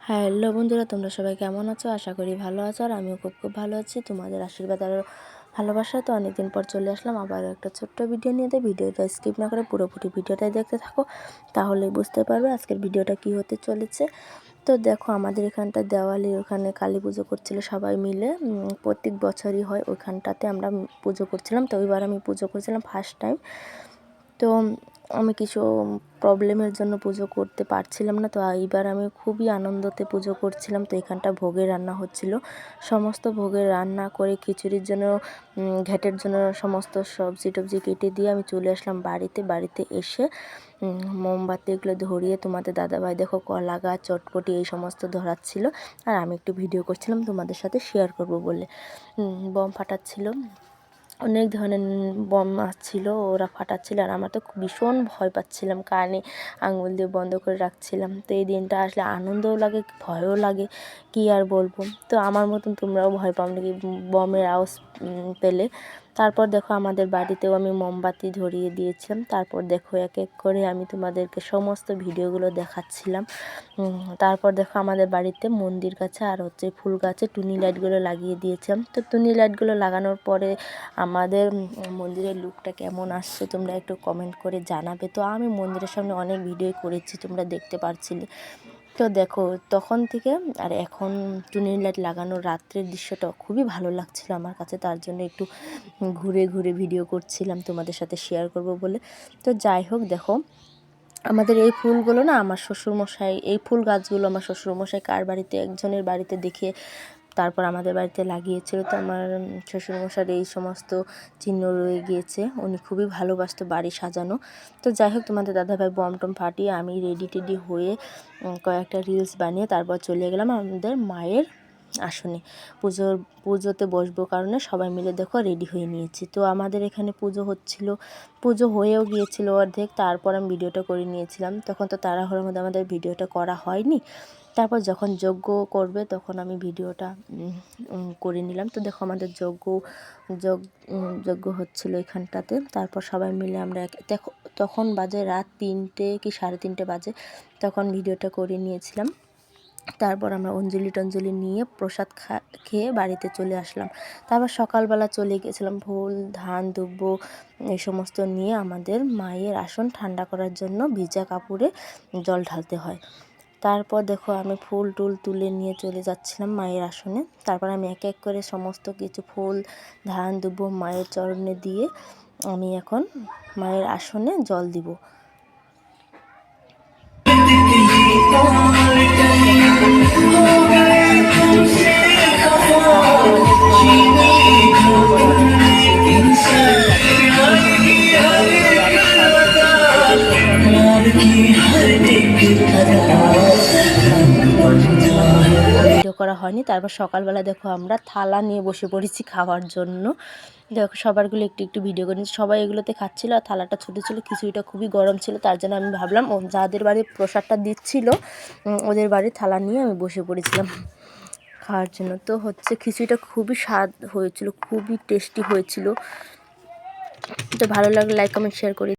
Hello বন্ধুরা, তোমরা সবাই কেমন আছো? আশা করি ভালো আছো। আর আমিও খুব ভালো আছি। তোমাদের আশীর্বাদ আর ভালোবাসা তো অনেকদিন পর চলে আসলাম আবার একটা ছোট্ট ভিডিও নিয়ে। ভিডিওটা স্কিপ না করে পুরোপুরি ভিডিওটাই দেখতে থাকো, তাহলেই বুঝতে পারবে আজকের ভিডিওটা কি হতে চলেছে। তো দেখো, আমাদের এখানটা দেওয়ালির ওখানে কালী পুজো করছিল সবাই মিলে। প্রত্যেক বছরই হয়, ওইখানটাতে আমরা পুজো করছিলাম। তো এবার আমি পুজো করছিলাম ফার্স্ট টাইম। তো আমি কিছু প্রবলেমের জন্য পুজো করতে পারছিলাম না। তো এইবার আমি খুবই আনন্দতে পুজো করছিলাম। তো এখানটা ভোগের রান্না হচ্ছিল, সমস্ত ভোগের রান্না করে খিচুড়ির জন্য ঘ্যাটের জন্য সমস্ত সবজি টবজি কেটে দিয়ে আমি চলে আসলাম বাড়িতে এসে মোমবাতি এগুলো ধরিয়ে তোমাদের দাদাভাই দেখো কলা গাছ চটপটি এই সমস্ত ধরাচ্ছিল। আর আমি একটু ভিডিও করছিলাম তোমাদের সাথে শেয়ার করব বলে। বম ফাটাচ্ছিল, অনেক ধরনের বম আসছিল, ওরা ফাটাচ্ছিল। আর আমার তো ভীষণ ভয় পাচ্ছিলাম, কানে আঙুল দিয়ে বন্ধ করে রাখছিলাম। তো এই দিনটা আসলে আনন্দও লাগে, ভয়ও লাগে, কি আর বলবো। তো আমার মতন তোমরাও ভয় পাও নাকি বমের আওয়াজ পেলে? তারপর দেখো, আমাদের বাড়িতেও আমি মোমবাতি ধরিয়ে দিয়েছিলাম। তারপর দেখো, এক এক করে আমি তোমাদেরকে সমস্ত ভিডিওগুলো দেখাচ্ছিলাম। তারপর দেখো, আমাদের বাড়িতে মন্দির গাছে আর ফুল গাছে টুনি লাইটগুলো লাগিয়ে দিয়েছিলাম। তো টুনি লাইটগুলো লাগানোর পরে আমাদের মন্দিরের লুকটা কেমন আসছে তোমরা একটু কমেন্ট করে জানাবে। তো আমি মন্দিরের সামনে অনেক ভিডিও করেছি, তোমরা দেখতে পারছিলে। তো দেখো, তখন থেকে আর এখন টুনি লাইট লাগানোর রাত্রের দৃশ্যটা খুবই ভালো লাগছিল আমার কাছে। তার জন্য একটু ঘুরে ঘুরে ভিডিও করছিলাম তোমাদের সাথে শেয়ার করব বলে। তো যাই হোক, দেখো আমাদের এই ফুলগুলো না আমার শ্বশুরমশাই, এই ফুল গাছগুলো আমার শ্বশুরমশাই কার বাড়িতে একজনের বাড়িতে দেখে তারপর আমাদের বাড়িতে লাগিয়েছিল। তো আমার শ্বশুরমশাইয়ের এই সমস্ত চিহ্ন রয়ে গিয়েছে, উনি খুবই ভালোবাসতো বাড়ি সাজানো। তো যাই হোক, তোমাদের দাদাভাই বম টম ফাটিয়ে আমি রেডি হয়ে কয়েকটা রিলস বানিয়ে তারপর চলে গেলাম আমাদের মায়ের আসনে পুজোতে বসবো কারণে সবাই মিলে দেখো রেডি হয়ে নিয়েছি। তো আমাদের এখানে পুজো হচ্ছিল, পুজো হয়েও গিয়েছিল অর্ধেক। তারপর আমি ভিডিওটা করে নিয়েছিলাম, তখন তো তাড়াহুড়োর মধ্যে আমাদের ভিডিওটা করা হয়নি। তারপর যখন যজ্ঞ করবে তখন আমি ভিডিওটা করে নিলাম। তো দেখো, আমাদের যজ্ঞ হচ্ছিল এখানটাতে। তারপর সবাই মিলে আমরা দেখো, তখন বাজে রাত 3টে কি 3:30 বাজে, তখন ভিডিওটা করে নিয়েছিলাম। তারপর আমরা অঞ্জলি নিয়ে প্রসাদ খেয়ে বাড়িতে চলে আসলাম। তারপর সকালবেলা চলে গেছিলাম ফুল ধান দুব্ব এই সমস্ত নিয়ে আমাদের মায়ের আসন ঠান্ডা করার জন্য ভিজা কাপড়ে জল ঢালতে হয়। তারপর দেখো, আমি ফুল টুল তুলে নিয়ে চলে যাচ্ছিলাম মায়ের আসনে। তারপর আমি এক এক করে সমস্ত কিছু ফুল ধান দুব্ব মায়ের চরণে দিয়ে আমি এখন মায়ের আসনে জল দিব। ভিডিও করা হয়নি। তারপর সকালবেলা দেখো, আমরা থালা নিয়ে বসে পড়েছি খাওয়ার জন্য। দেখো, সবারগুলো একটু একটু ভিডিও করে নিচ্ছি। সবাই এগুলোতে খাচ্ছিলো আর থালাটা ছোটো ছিল, খিচুড়িটা খুবই গরম ছিল। তার জন্য আমি ভাবলাম যাদের বাড়ি প্রসাদটা দিচ্ছিল ওদের বাড়ির থালা নিয়ে আমি বসে পড়েছিলাম খাওয়ার জন্য। তো খিচুড়িটা খুবই স্বাদ হয়েছিল, খুবই টেস্টি হয়েছিল। তো ভালো লাগলে লাইক কমেন্ট শেয়ার করে